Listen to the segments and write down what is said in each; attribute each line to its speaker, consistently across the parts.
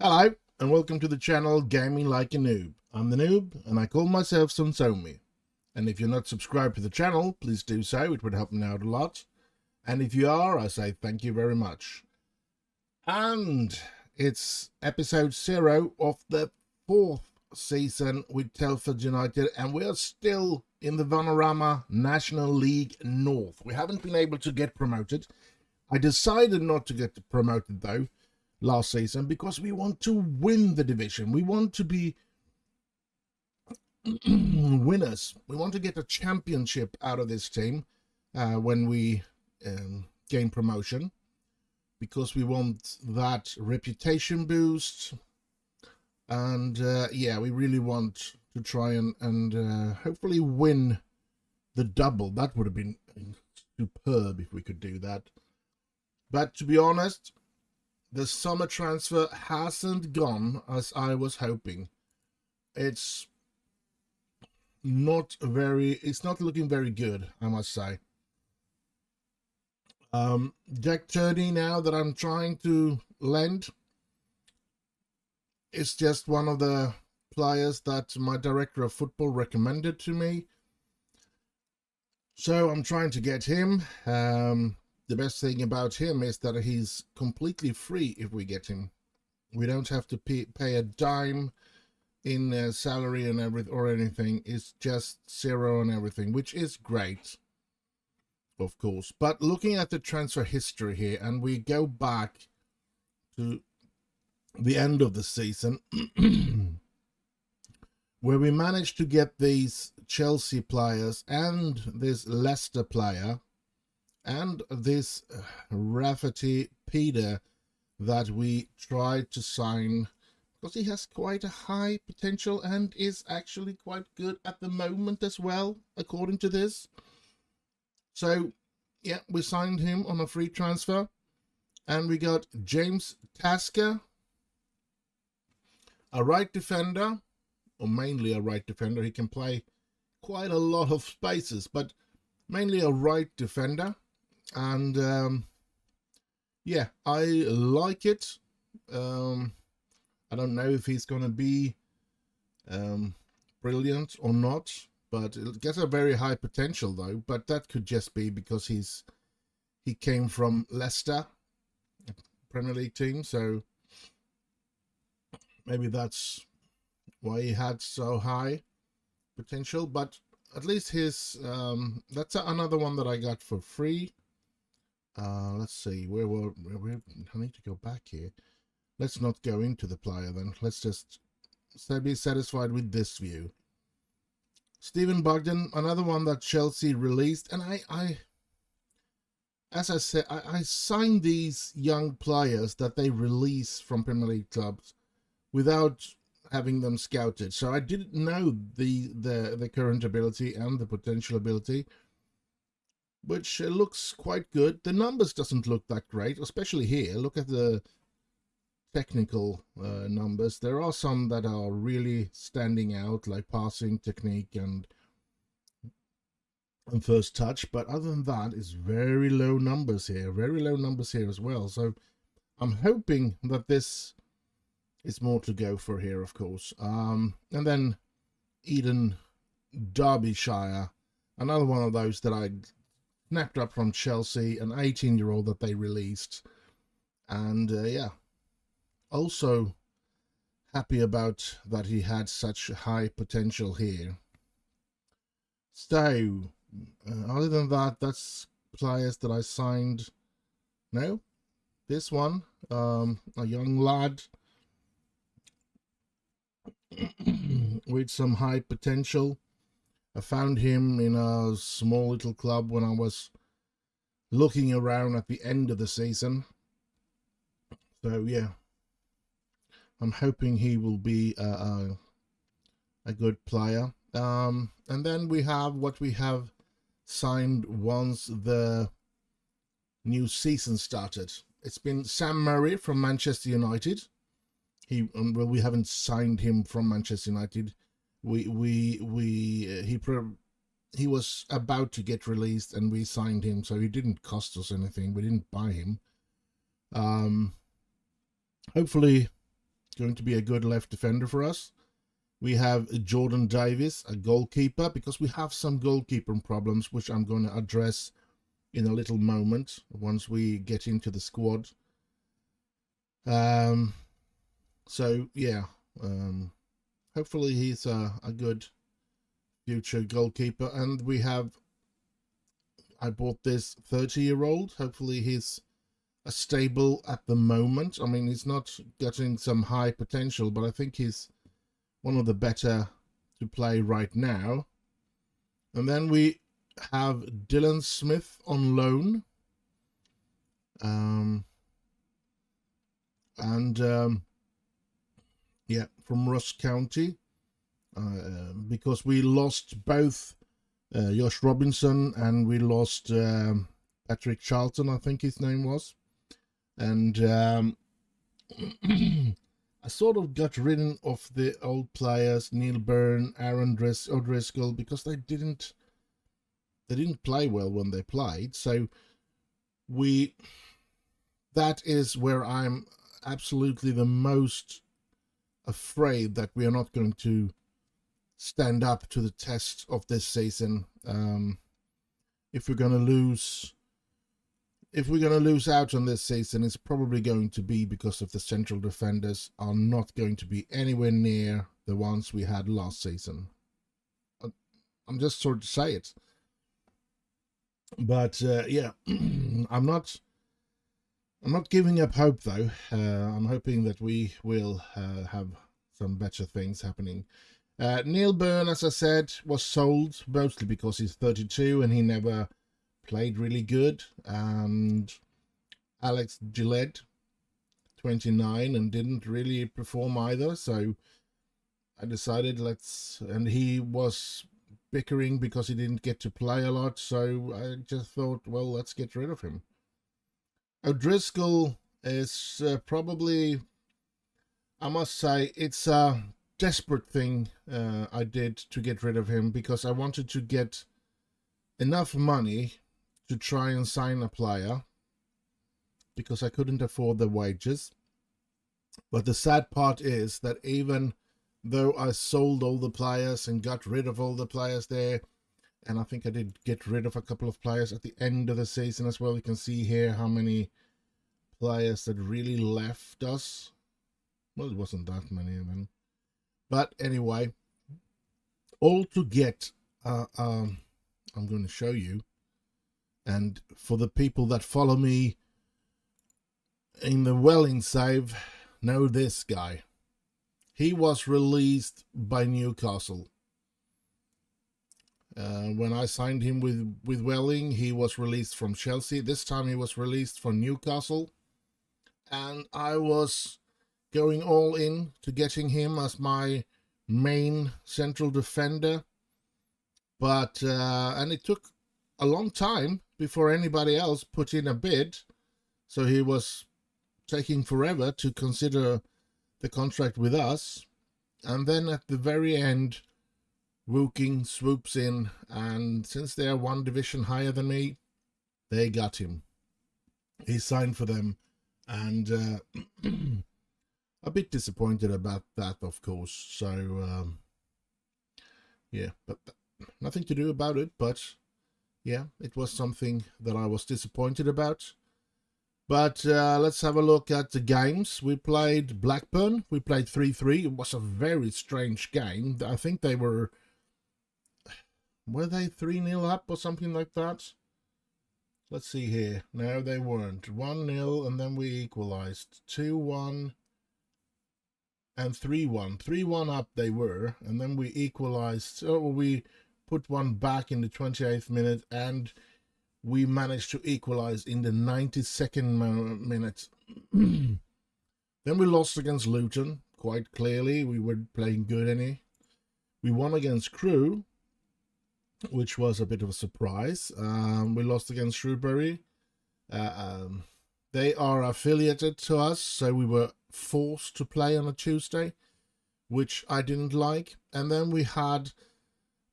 Speaker 1: Hello, and welcome to the channel Gaming Like a Noob. I'm the Noob, and I call myself Sonsomi. And if you're not subscribed to the channel, please do so, it would help me out a lot. And if you are, I say thank you very much. And it's episode 0 of the 4th season with Telford United, and we are still in the Vanarama National League North. We haven't been able to get promoted. I decided not to get promoted though last season because we want to win the division. We want to be winners. We want to get a championship out of this team when we gain promotion, because we want that reputation boost. And yeah, we really want to try and hopefully win the double. That would have been superb if we could do that. But to be honest, the summer transfer hasn't gone as I was hoping. It's not looking very good, I must say. Jack Turney, now that I'm trying to lend, is just one of the players that my director of football recommended to me. So I'm trying to get him. The best thing about him is that he's completely free if we get him. We don't have to pay a dime in salary and everything or anything. It's just zero and everything, which is great, of course. But looking at the transfer history here, and we go back to the end of the season where we managed to get these Chelsea players and this Leicester player and this Rafferty Peter that we tried to sign, because he has quite a high potential and is actually quite good at the moment as well, according to this. So yeah, we signed him on a free transfer, and we got James Tasker, a right defender, or mainly a right defender. He can play quite a lot of spaces, but mainly a right defender. And yeah, I like it. I don't know if he's going to be brilliant or not, but it gets a very high potential though. But that could just be because he came from Leicester, Premier League team, so maybe that's why he had so high potential. But at least his that's another one that I got for free. Let's see, where I need to go back here. Let's not go into the player then. Let's just be satisfied with this view. Stephen Bogdan, another one that Chelsea released, and I as I said, I signed these young players that they release from Premier League clubs without having them scouted, so I didn't know the current ability and the potential ability, which looks quite good. The numbers doesn't look that great, especially here. Look at the technical numbers. There are some that are really standing out, like passing, technique, and first touch. But other than that, it's very low numbers here. Very low numbers here as well. So I'm hoping that this is more to go for here, of course. And then Eden Derbyshire, another one of those that I snapped up from Chelsea, an 18-year-old that they released. And yeah, also happy about that he had such high potential here. So other than that, that's players that I signed. No, this one, a young lad with some high potential. I found him in a small little club when I was looking around at the end of the season. So yeah, I'm hoping he will be a good player. And then we have what we have signed once the new season started. It's been Sam Murray from Manchester United. Well, we haven't signed him from Manchester United. He was about to get released and we signed him, so he didn't cost us anything. We didn't buy him. Hopefully going to be a good left defender for us. We have Jordan Davis, a goalkeeper, because we have some goalkeeper problems, which I'm going to address in a little moment once we get into the squad. So yeah, hopefully he's a good future goalkeeper. And we have, I bought this 30-year-old. Hopefully he's stable at the moment. I mean, he's not getting some high potential, but I think he's one of the better to play right now. And then we have Dylan Smith on loan. Yeah, from Ross County. Because we lost both Josh Robinson and we lost Patrick Charlton, I think his name was. And I sort of got rid of the old players, Neil Byrne, Aaron O'Driscoll, because they didn't play well when they played. So that is where I'm absolutely the most afraid that we are not going to stand up to the test of this season. If we're going to lose out on this season, it's probably going to be because of the central defenders are not going to be anywhere near the ones we had last season. I'm just sort of say it. But yeah, I'm not giving up hope though. I'm hoping that we will have some better things happening. Neil Byrne, as I said, was sold mostly because he's 32 and he never played really good. And Alex Gillette, 29, and didn't really perform either. So I decided and he was bickering because he didn't get to play a lot. So I just thought, well, let's get rid of him. O'Driscoll is probably, I must say, it's a desperate thing I did to get rid of him, because I wanted to get enough money to try and sign a player, because I couldn't afford the wages. But the sad part is that even though I sold all the players and got rid of all the players there, and I think I did get rid of a couple of players at the end of the season as well. You can see here how many players that really left us. Well, it wasn't that many of them. But anyway, all to get, I'm going to show you. And for the people that follow me in the Welling save, know this guy. He was released by Newcastle. When I signed him with Welling, he was released from Chelsea. This time he was released from Newcastle. And I was going all in to getting him as my main central defender. But, and it took a long time before anybody else put in a bid. So he was taking forever to consider the contract with us. And then at the very end, Woking swoops in, and since they are one division higher than me, they got him. He signed for them, and a bit disappointed about that, of course. So yeah, but nothing to do about it. But yeah, it was something that I was disappointed about. But let's have a look at the games. We played Blackburn. We played 3-3. It was a very strange game. I think they were they 3-0 up or something like that? Let's see here. No, they weren't. 1-0, and then we equalized. 2-1 and 3-1. 3-1 up they were, and then we equalized. So we put one back in the 28th minute, and we managed to equalize in the 92nd minute. Then we lost against Luton, quite clearly. We weren't playing good any. We won against Crewe, which was a bit of a surprise. We lost against Shrewsbury. They are affiliated to us, so we were forced to play on a Tuesday, which I didn't like. And then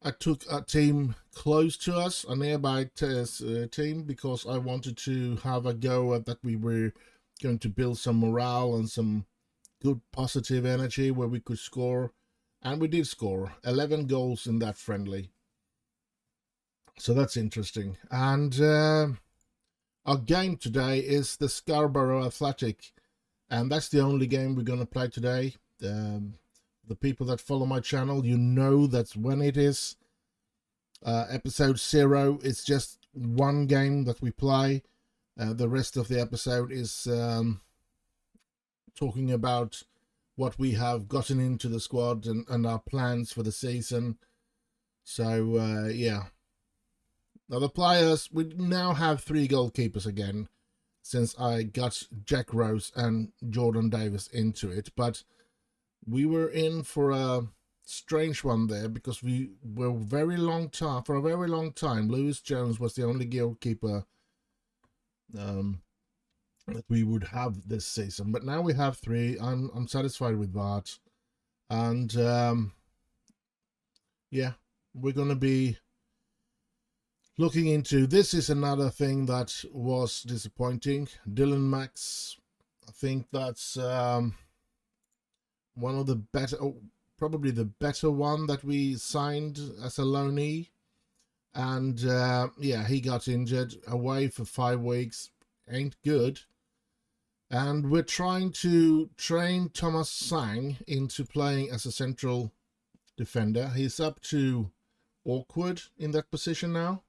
Speaker 1: I took a team close to us, a nearby team, because I wanted to have a go at that. We were going to build some morale and some good positive energy where we could score, and we did score 11 goals in that friendly. So that's interesting. And our game today is the Scarborough Athletic, and that's the only game we're going to play today. The people that follow my channel, you know that when it is episode 0, it's just one game that we play. The rest of the episode is talking about what we have gotten into the squad and our plans for the season. So yeah. Now the players, we now have 3 goalkeepers again, since I got Jack Rose and Jordan Davis into it. But we were in for a strange one there, because we were for a very long time, Lewis Jones was the only goalkeeper that we would have this season. But now we have 3. I'm satisfied with that. And yeah, we're going to be looking into, this is another thing that was disappointing. Dylan Max, I think that's one of the better, probably the better one that we signed as a loanee. And yeah, he got injured, away for 5 weeks. Ain't good. And we're trying to train Thomas Sang into playing as a central defender. He's up to awkward in that position now.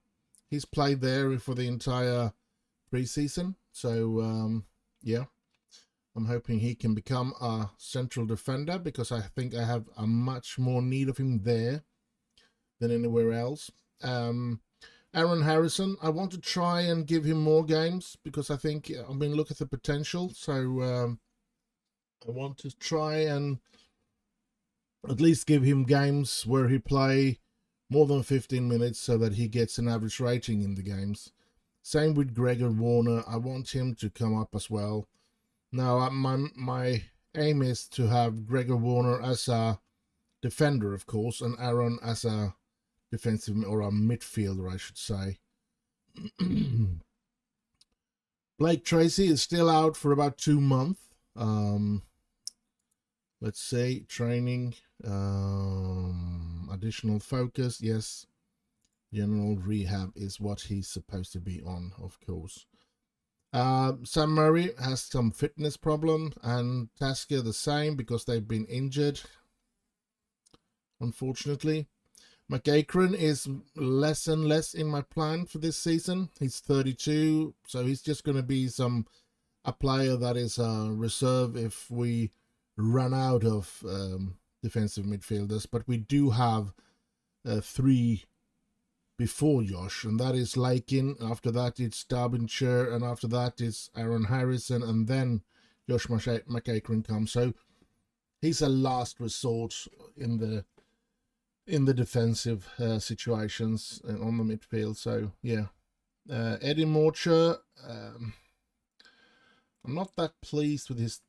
Speaker 1: He's played there for the entire preseason. So yeah, I'm hoping he can become a central defender, because I think I have a much more need of him there than anywhere else. Aaron Harrison, I want to try and give him more games, because I think, I mean, look at the potential. So I want to try and at least give him games where he play more than 15 minutes, so that he gets an average rating in the games. Same with Gregor Warner. I want him to come up as well. Now, my aim is to have Gregor Warner as a defender, of course, and Aaron as a defensive, or a midfielder, I should say. Blake Tracy is still out for about 2 months. Let's see, training, additional focus, yes. General rehab is what he's supposed to be on, of course. Sam Murray has some fitness problem, and Tasker the same, because they've been injured, unfortunately. McAkron is less and less in my plan for this season. He's 32, so he's just going to be a player that is a reserve if we run out of defensive midfielders. But we do have 3 before Josh, and that is Lakin. After that it's Derbyshire, and after that it's Aaron Harrison, and then Josh McAkron comes. So he's a last resort in the defensive situations on the midfield. So yeah, Eddie Morcher, I'm not that pleased with his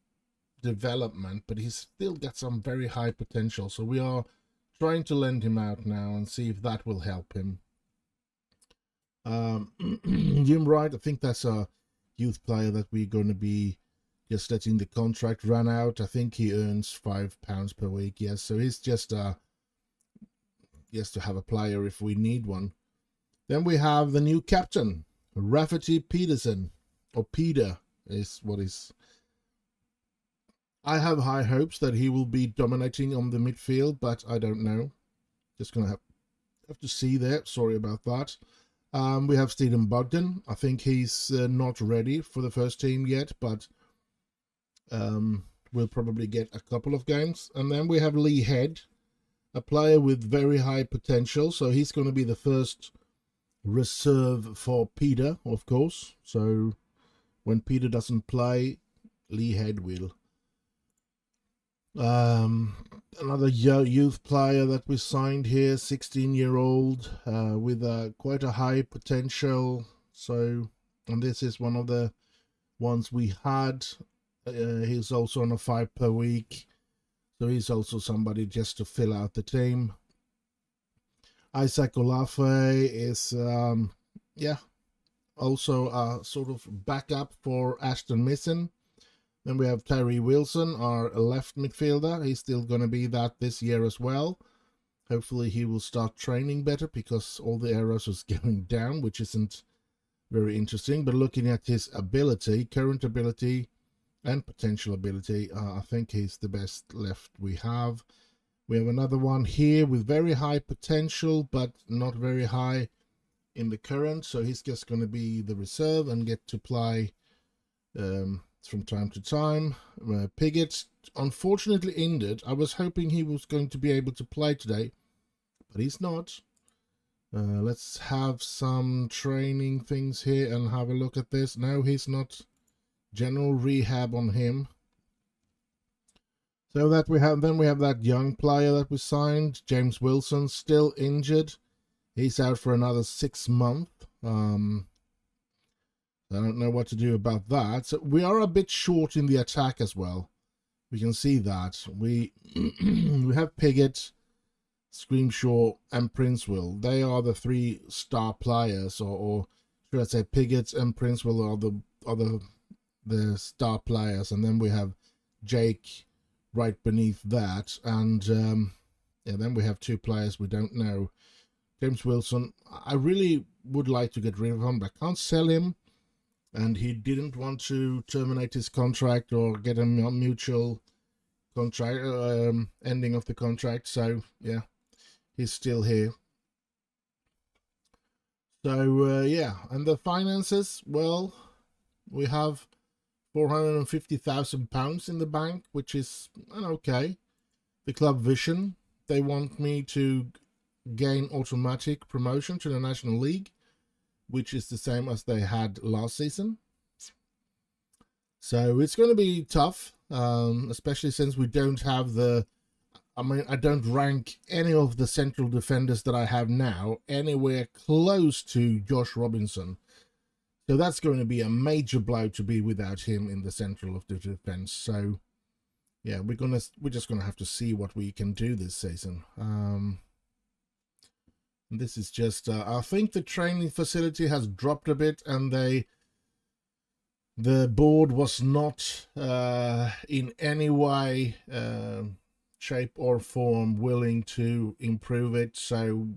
Speaker 1: development, but he's still got some very high potential. So we are trying to lend him out now and see if that will help him. Jim Wright, I think that's a youth player that we're going to be just letting the contract run out. I think he earns £5 per week. Yes, so he's just to have a player if we need one. Then we have the new captain, Rafferty Peterson, or Peter is what is. I have high hopes that he will be dominating on the midfield, but I don't know. Just gonna have to see there. Sorry about that. We have Stephen Bogdan. I think he's not ready for the first team yet, but we'll probably get a couple of games. And then we have Lee Head, a player with very high potential. So he's going to be the first reserve for Peter, of course. So when Peter doesn't play, Lee Head will. Another youth player that we signed here, 16-year-old, with quite a high potential. So, and this is one of the ones we had. He's also on a 5 per week, so he's also somebody just to fill out the team. Isaac Olafe is also a sort of backup for Ashton Missen. Then we have Tyree Wilson, our left midfielder. He's still going to be that this year as well. Hopefully he will start training better because all the arrows was going down, which isn't very interesting. But looking at his ability, current ability and potential ability, I think he's the best left we have. We have another one here with very high potential, but not very high in the current. So he's just going to be the reserve and get to play from time to time. Pigott, unfortunately injured. I was hoping he was going to be able to play today, but he's not. Let's have some training things here and have a look at this. No, he's not. General rehab on him. So that we have, then we have that young player that we signed, James Wilson, still injured. He's out for another 6 months. I don't know what to do about that. So we are a bit short in the attack as well. We can see that. We have Pigott, Screamshaw, and Princeville. They are the 3 star players, or should I say Pigott and Princeville are the star players, and then we have Jake right beneath that, and yeah, then we have 2 players we don't know. James Wilson, I really would like to get rid of him, but I can't sell him, and he didn't want to terminate his contract or get a mutual contract ending of the contract, so yeah, he's still here. So yeah, and the finances, well, we have £450,000 in the bank, which is okay. The club vision, they want me to gain automatic promotion to the National League, which is the same as they had last season. So it's going to be tough, especially since we don't have I don't rank any of the central defenders that I have now anywhere close to Josh Robinson. So that's going to be a major blow to be without him in the central of the defense. So yeah, we're just gonna have to see what we can do this season. This is just I think the training facility has dropped a bit, and the board was not in any way, shape or form willing to improve it. So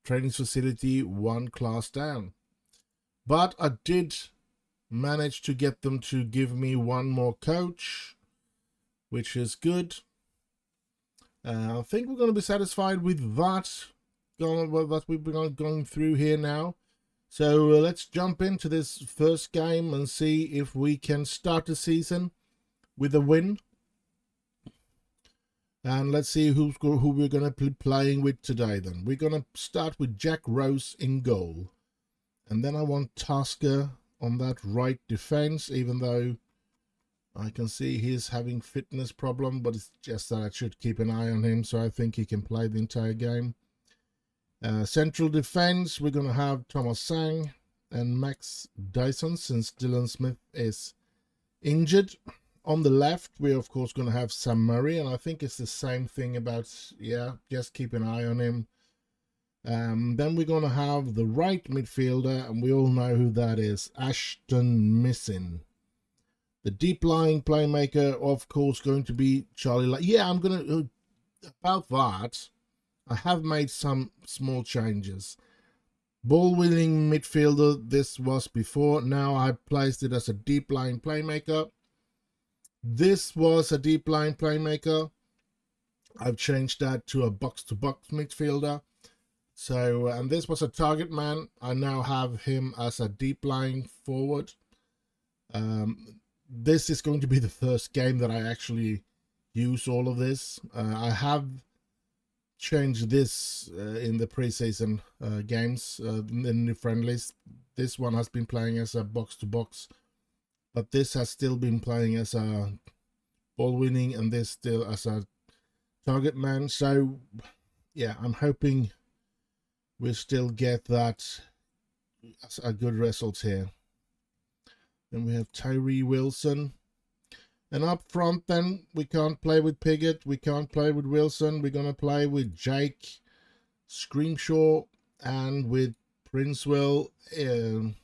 Speaker 1: training facility 1 class down. But I did manage to get them to give me 1 more coach, which is good. I think we're going to be satisfied with that, what we've been going through here now. So let's jump into this first game and see if we can start the season with a win. And let's see who we're going to be playing with today then. We're going to start with Jack Rose in goal. And then I want Tasker on that right defense, even though I can see he's having fitness problem, but it's just that I should keep an eye on him, so I think he can play the entire game. Central defense, we're going to have Thomas Sang and Max Dyson, since Dylan Smith is injured. On the left, we're of course going to have Sam Murray, and I think it's the same thing about, yeah, just keep an eye on him. Then we're going to have the right midfielder, and we all know who that is, Ashton Missin. The deep-lying playmaker, of course, going to be Charlie. Yeah, I'm going to... about that, I have made some small changes. Ball-winning midfielder, this was before. Now I've placed it as a deep-lying playmaker. This was a deep-lying playmaker. I've changed that to a box-to-box midfielder. So, and this was a target man. I now have him as a deep lying forward. This is going to be the first game that I actually use all of this. I have changed this in the preseason games, in the friendlies. This one has been playing as a box-to-box, but this has still been playing as a ball winning, and this still as a target man. So, yeah, I'm hoping we still get that as a good result here. Then we have Tyree Wilson. And up front then, we can't play with Pigott. We can't play with Wilson. We're going to play with Jake, Screamshaw, and with Princeville. I'm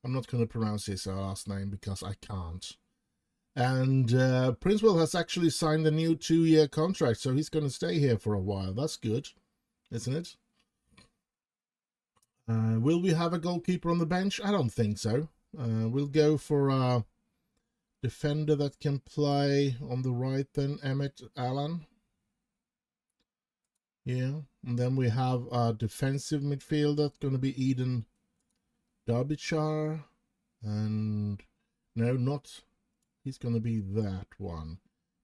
Speaker 1: not going to pronounce his last name because I can't. And Princewell has actually signed a new 2-year contract, so he's going to stay here for a while. That's good, isn't it? Will we have a goalkeeper on the bench? I don't think so. We'll go for a defender that can play on the right then, Emmett Allen. Yeah, and then we have a defensive midfielder, going to be Eden Derbyshire. And no, not, he's going to be that one.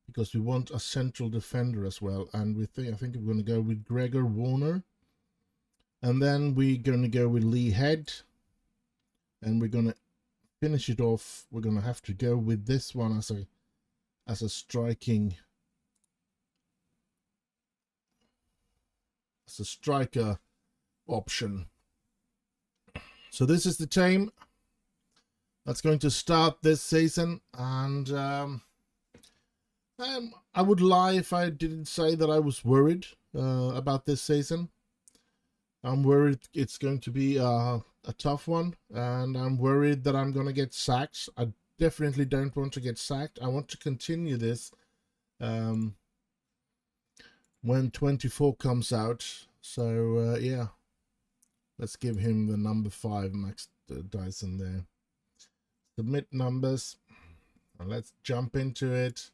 Speaker 1: Because we want a central defender as well. And I think we're going to go with Gregor Warner. And then we're going to go with Lee Head. And we're going to finish it off. We're going to have to go with this one as a striker option. So this is the team that's going to start this season. And I would lie if I didn't say that I was worried about this season. I'm worried it's going to be a tough one, and I'm worried that I'm going to get sacked. I definitely don't want to get sacked. I want to continue this when 24 comes out. So, yeah, let's give him the number 5, Max Dyson there. Submit numbers, and let's jump into it.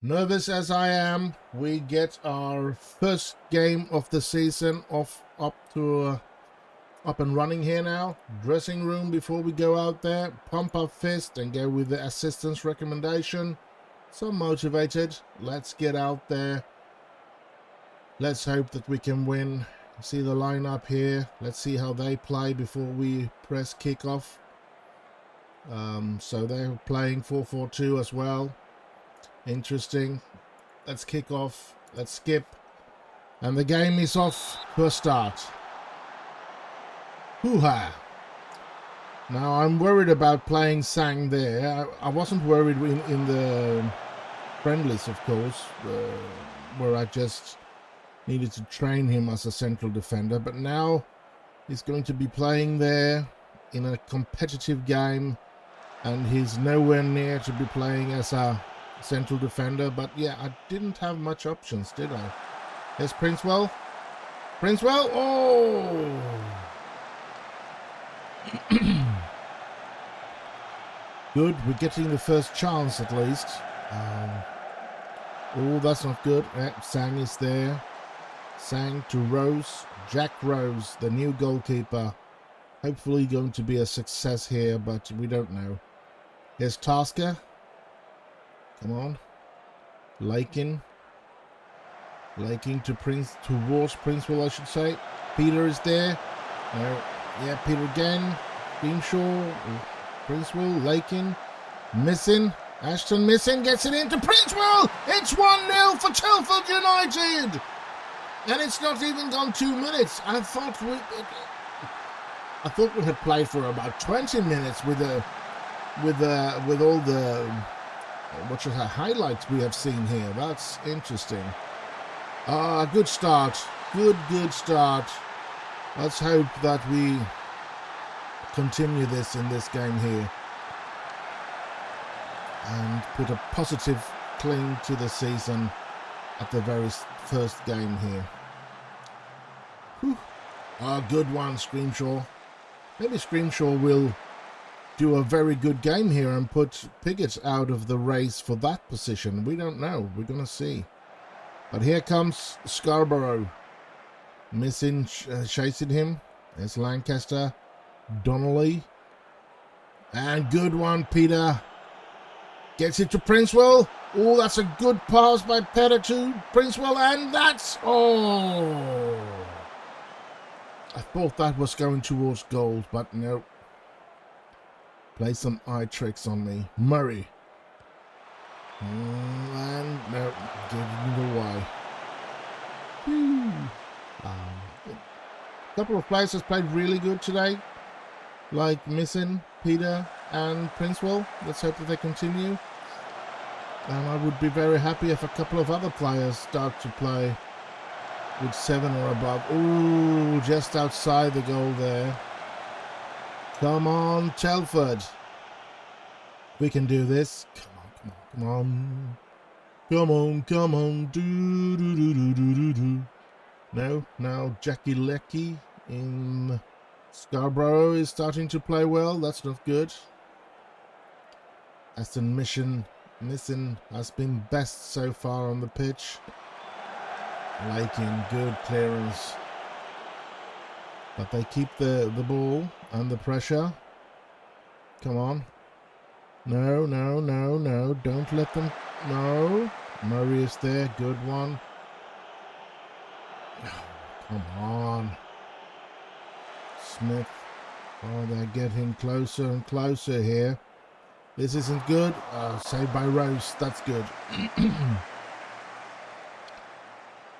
Speaker 1: Nervous as I am, we get our first game of the season up and running here now. Dressing room before we go out there. Pump our fist and go with the assistant's recommendation. So motivated. Let's get out there. Let's hope that we can win. See the lineup here. Let's see how they play before we press kickoff. So they're playing 4-4-2 as well. Interesting. Let's kick off. Let's skip. And the game is off to a start. Hoo-ha. Now I'm worried about playing Sang there. I wasn't worried in the friendlies, of course, where I just needed to train him as a central defender. But now he's going to be playing there in a competitive game. And he's nowhere near to be playing as a central defender. But yeah, I didn't have much options, did I? Here's Princewell. Princewell! Oh! Good, we're getting the first chance at least. Oh, that's not good. Sang is there. Sang to Rose. Jack Rose, the new goalkeeper. Hopefully going to be a success here, but we don't know. Here's Tasker. Come on. Lakin towards Princewell, I should say. Peter is there. No. Yeah, Peter again. Beamshaw. Princewell. Lakin. Missing. Ashton missing. Gets it into Princewell. It's 1-0 for Telford United. And it's not even gone 2 minutes. I thought we had played for about 20 minutes with all the highlights we have seen here. That's interesting. Good start. Good start. Let's hope that we continue this in this game here and put a positive cling to the season at the very first game here. Whew. Good one, Screamshaw. Maybe Screamshaw will do a very good game here and put Piggott out of the race for that position. We don't know. We're going to see. But here comes Scarborough. Missing, chasing him. There's Lancaster. Donnelly. And good one, Peter. Gets it to Princewell. Oh, that's a good pass by Petter to Princewell. And that's... Oh! I thought that was going towards goal, but no. Play some eye tricks on me. Murray. And no, getting away. A couple of players has played really good today, like Missing, Peter, and Princewell. Let's hope that they continue. And I would be very happy if a couple of other players start to play with 7 or above. Ooh, just outside the goal there. Come on, Telford. We can do this. Come on, come on, come on. Come on. Do, do, do, do, do, do, do. No, now Jackie Lecky in Scarborough is starting to play well. That's not good. Aston Missing has been best so far on the pitch. Liking good clearance. But they keep the ball and the pressure. Come on. No, no, no, no. Don't let them. No. Murray is there. Good one. Come on. Smith. Oh, they're getting closer and closer here. This isn't good. Saved by Rose. That's good.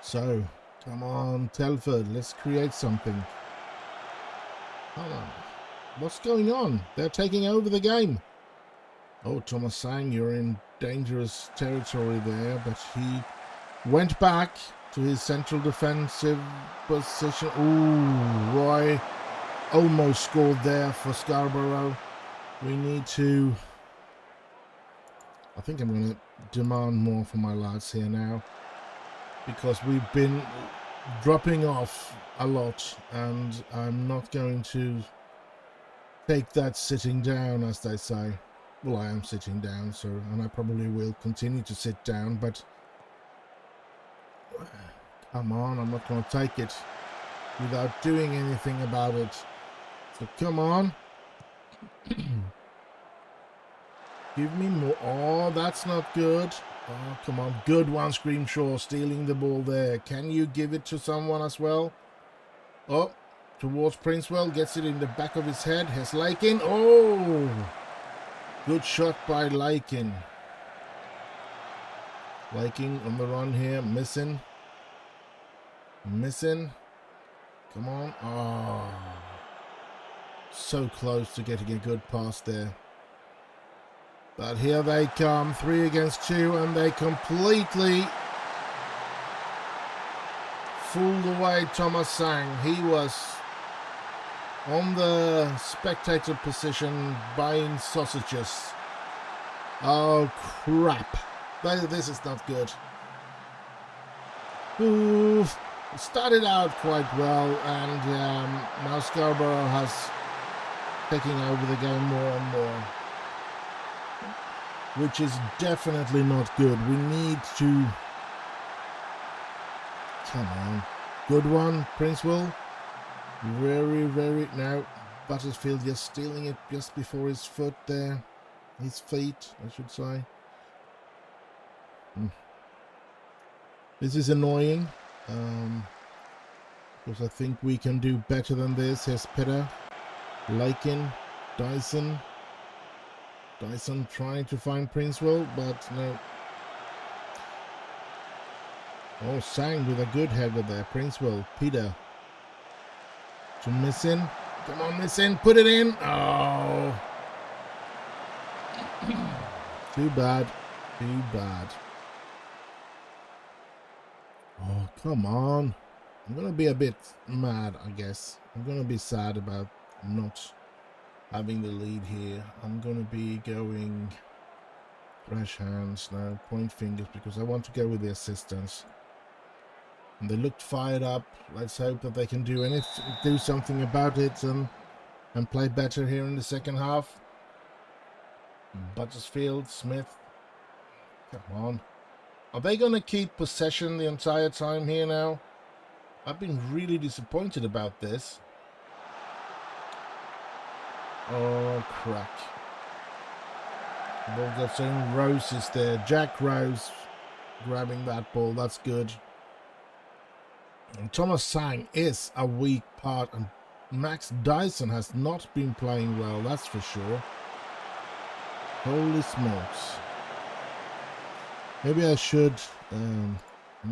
Speaker 1: So, come on, Telford. Let's create something. Come on. What's going on? They're taking over the game. Oh, Thomas Sang, you're in dangerous territory there, but he went back to his central defensive position. Ooh, Roy almost scored there for Scarborough. We need to... I think I'm going to demand more from my lads here now, because we've been dropping off a lot, and I'm not going to take that sitting down, as they say. Well, I am sitting down, so, and I probably will continue to sit down, but come on, I'm not going to take it without doing anything about it. So come on. Give me more. Oh, that's not good. Oh, come on. Good one, Screamshaw, stealing the ball there. Can you give it to someone as well? Oh, towards Princewell. Gets it in the back of his head. Has Lakin. Oh, good shot by Lakin. Lakin on the run here. Missing. Come on. Oh, so close to getting a good pass there. But here they come, 3 against 2, and they completely fooled away Thomas Sang. He was on the spectator position buying sausages. Oh, crap. This is not good. Ooh, started out quite well, and now Scarborough has taken over the game more and more, which is definitely not good. We need to... Come on. Good one, Princewell. Very, very... Now, Butterfield just stealing it just before his foot there. His feet, I should say. This is annoying. Because I think we can do better than this. Here's Petter. Lakin. Dyson trying to find Princewell, but no. Oh, Sang with a good header there. Princewell, Peter. To Missing. Come on, Missing. Put it in. Oh. Too bad. Too bad. Oh, come on. I'm going to be a bit mad, I guess. I'm going to be sad about not having the lead here. I'm going to be going thrash hands now, point fingers, because I want to go with the assistants. And they looked fired up. Let's hope that they can do something about it and play better here in the second half. Butterfield, Smith. Come on. Are they going to keep possession the entire time here now? I've been really disappointed about this. Oh, crack. Ball gets in. Rose is there. Jack Rose grabbing that ball. That's good. And Thomas Sang is a weak part. And Max Dyson has not been playing well, that's for sure. Holy smokes. Maybe I should... I'm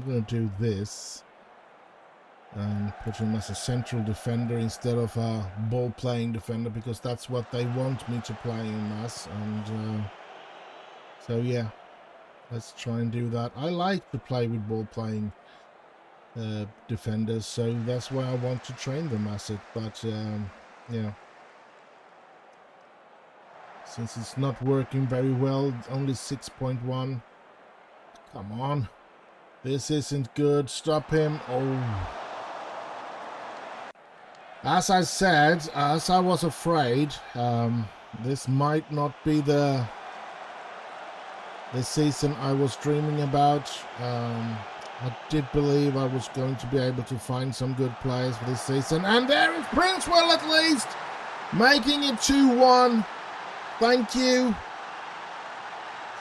Speaker 1: going to do this. And put him as a central defender instead of a ball-playing defender, because that's what they want me to play him as. And so yeah, let's try and do that. I like to play with ball-playing defenders, so that's why I want to train them as it. But yeah, since it's not working very well. Only 6.1. Come on. This isn't good. Stop him. Oh. As I said, as I was afraid, this might not be the season I was dreaming about. I did believe I was going to be able to find some good players for this season. And there is Princewell at least, making it 2-1. Thank you.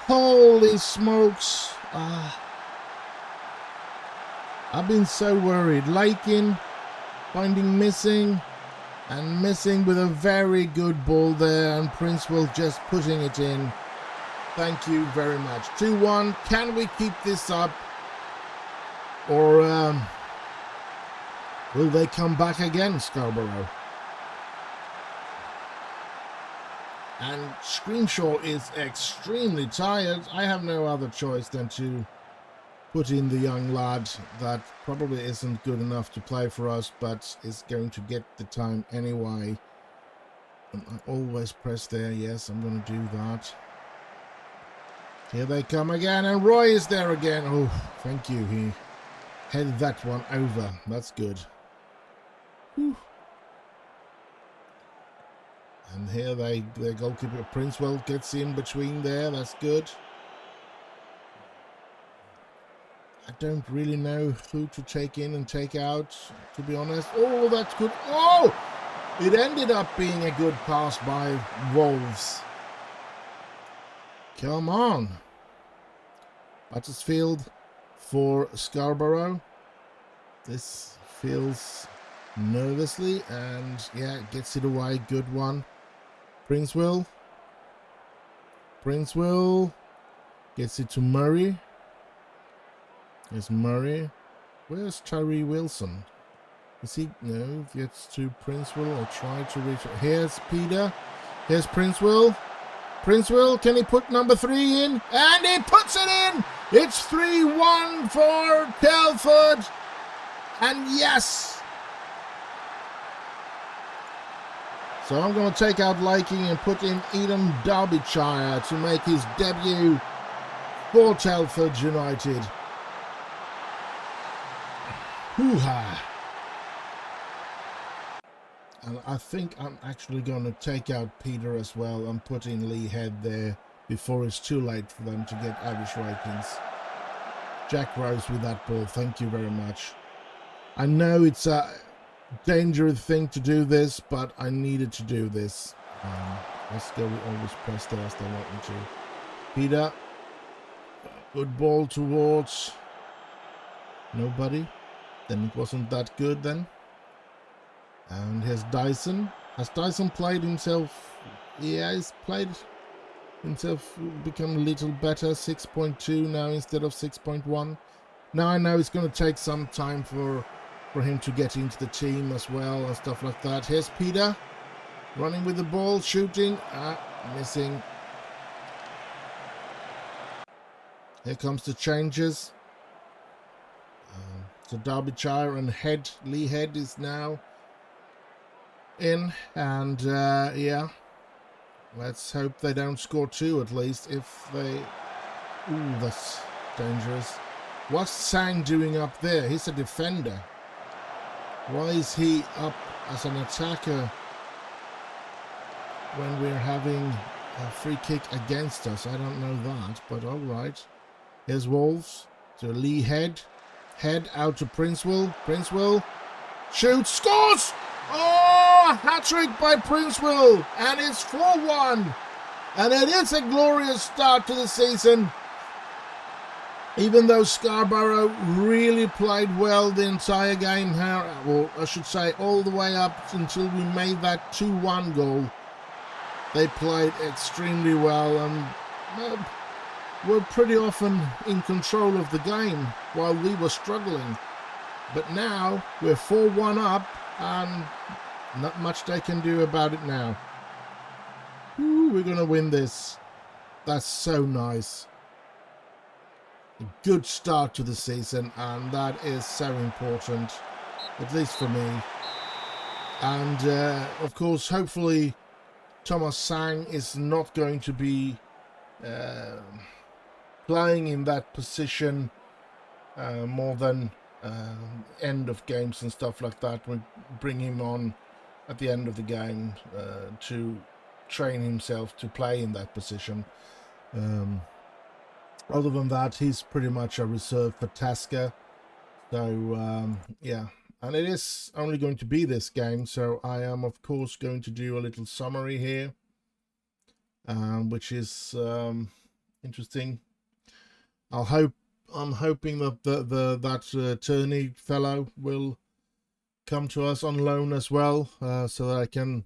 Speaker 1: Holy smokes. I've been so worried. Lakin finding missing and missing with a very good ball there, and Princewell just putting it in. Thank you very much. 2-1. Can we keep this up? Or will they come back again, Scarborough? And Screenshaw is extremely tired. I have no other choice than to put in the young lad that probably isn't good enough to play for us, but is going to get the time anyway. And I always press there. Yes, I'm going to do that. Here they come again, and Roy is there again. Oh, thank you. He headed that one over. That's good. Whew. And here their goalkeeper Princewell gets in between there. That's good. I don't really know who to take in and take out, to be honest. Oh, that's good. Oh! It ended up being a good pass by Wolves. Come on. Buttersfield for Scarborough. This feels nervously, and yeah, gets it away. Good one. Princewell gets it to Murray. There's Murray. Where's Tyree Wilson? Is he? No, gets to Princewell or try to reach. Here's Peter. Here's Princewell. Princewell, can he put number 3 in? And he puts it in! It's 3-1 for Telford. And yes! So I'm going to take out Laking and put in Eden Derbyshire to make his debut for Telford United. Hoo-ha! And I think I'm actually going to take out Peter as well and put in Lee Head there before it's too late for them to get average ratings. Jack Rose with that ball. Thank you very much. I know it's a dangerous thing to do this, but I needed to do this. Let's go. We always press there as they want me to. Peter. Good ball towards nobody. Then it wasn't that good then. And here's Dyson. Has Dyson played himself? Yeah, he's played himself, become a little better. 6.2 now instead of 6.1. Now I know it's going to take some time for him to get into the team as well and stuff like that. Here's Peter. Running with the ball, shooting. Missing. Here comes the changes. So Derbyshire and Lee Head is now in, and yeah, let's hope they don't score 2 at least. If they, ooh, that's dangerous. What's Sang doing up there? He's a defender. Why is he up as an attacker when we're having a free kick against us? I don't know that, but all right. Here's Wolves to Lee Head. Head out to Princewell. Princewell shoots, scores! Oh, a hat-trick by Princewell, and it's 4-1. And it is a glorious start to the season. Even though Scarborough really played well the entire game, or I should say all the way up until we made that 2-1 goal. They played extremely well and were pretty often in control of the game while we were struggling. But now we're 4-1 up and not much they can do about it now. Ooh, we're going to win this. That's so nice. A good start to the season, and that is so important, at least for me. And of course, hopefully Thomas Sang is not going to be playing in that position more than end of games and stuff like that. We bring him on at the end of the game to train himself to play in that position. Other than that, he's pretty much a reserve for Tasker. So yeah, and it is only going to be this game, so I am of course going to do a little summary here, which is interesting. I'm hoping that that Turney fellow will come to us on loan as well, so that I can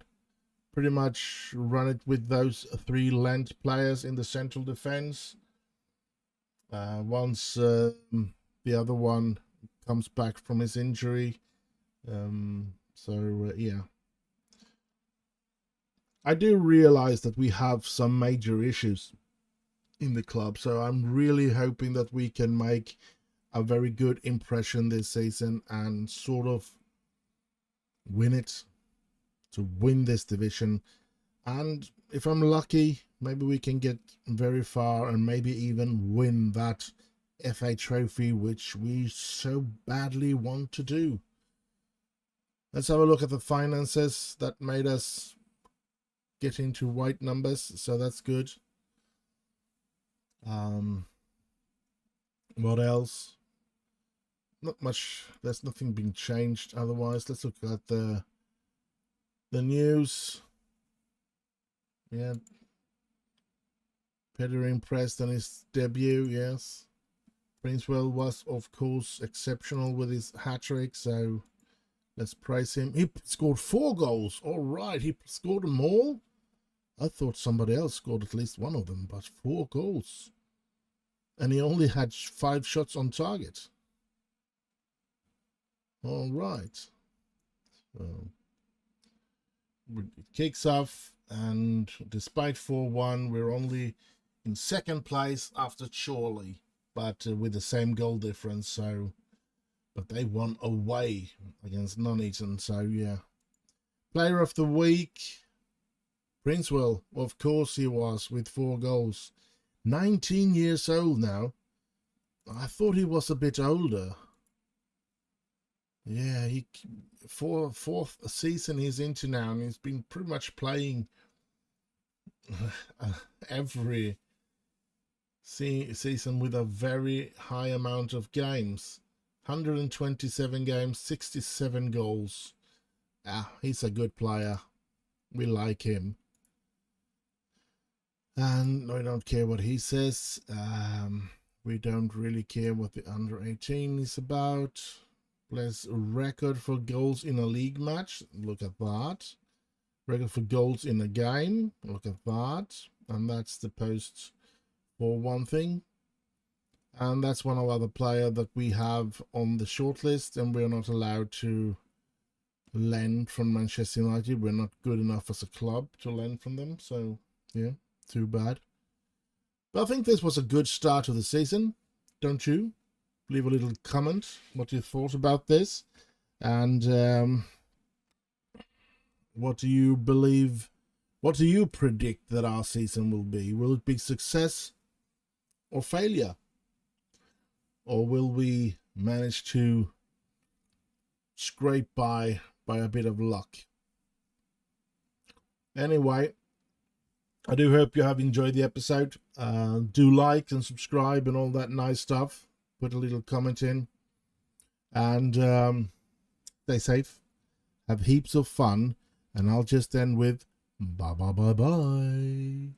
Speaker 1: pretty much run it with those 3 Lent players in the central defense. Once the other one comes back from his injury. Yeah. I do realize that we have some major issues in the club, so I'm really hoping that we can make a very good impression this season and sort of win it, to win this division. And if I'm lucky, maybe we can get very far and maybe even win that FA trophy, which we so badly want to do. Let's have a look at the finances that made us get into white numbers, so that's good. What else? Not much. There's nothing being changed otherwise. Let's look at the news. Yeah, Peter impressed on his debut. Yes, Princewell was of course exceptional with his hat-trick, so let's praise him. He scored 4 goals. All right, he scored them all. I thought somebody else scored at least one of them, but 4 goals. And he only had 5 shots on target. All right. So it kicks off, and despite 4-1, we're only in 2nd place after Chorley, but with the same goal difference. So, but they won away against Nuneaton. So yeah. Player of the week, Princewell, of course he was, with 4 goals. 19 years old now. I thought he was a bit older. Yeah, he fourth season he's into now, and he's been pretty much playing every season with a very high amount of games. 127 games, 67 goals. He's a good player. We like him. And I don't care what he says. We don't really care what the under 18 is about. Plays record for goals in a league match. Look at that. Record for goals in a game. Look at that. And that's the post for one thing. And that's one other player that we have on the shortlist, and we're not allowed to lend from Manchester United. We're not good enough as a club to lend from them. So, yeah, too bad. But I think this was a good start to the season. Don't you? Leave a little comment what you thought about this, and what do you believe, what do you predict that our season will be? Will it be success or failure, or will we manage to scrape by a bit of luck? Anyway, I do hope you have enjoyed the episode. Do like and subscribe and all that nice stuff. Put a little comment in, and stay safe, have heaps of fun, and I'll just end with bye.